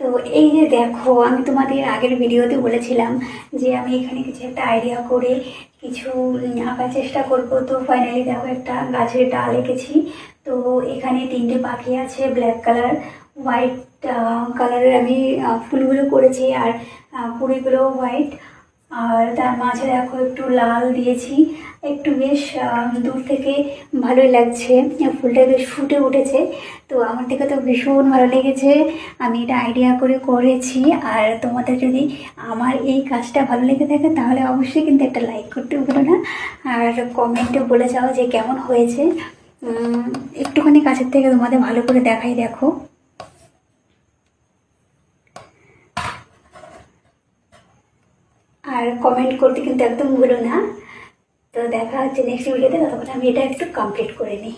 তো এই যে দেখো, আমি তোমাদের আগের ভিডিওতে বলেছিলাম যে আমি এখানে কিছু একটা আইডিয়া করে কিছু আঁকার চেষ্টা করব। তো ফাইনালি দেখো একটা গাছের ডাল এঁকেছি। তো এখানে তিনটে পাখি আছে, ব্ল্যাক কালার, হোয়াইট কালারের আমি ফুলগুলো করেছি, আর কুড়িগুলো হোয়াইট। আর তার মাঝে দেখো একটু লাল দিয়েছি, একটু বেশ দূর থেকে ভালোই লাগছে, ফুলটা বেশ ফুটে উঠেছে। তো আমার থেকে তো ভীষণ ভালো লেগেছে, আমি এটা আইডিয়া করে করেছি। আর তোমাদের যদি আমার এই কাজটা ভালো লেগে থাকে তাহলে অবশ্যই কিন্তু একটা লাইক করতে ভুলো না, আর কমেন্টে বলে যাও যে কেমন হয়েছে। একটুখানি কাছের থেকে তোমাদের ভালো করে দেখাই, দেখো। আর কমেন্ট করতে কিন্তু একদম ভুলো না। তো দেখা হচ্ছে নেক্সট ভিডিওতে, ততক্ষণ আমি এটা একটু কমপ্লিট করে নিই।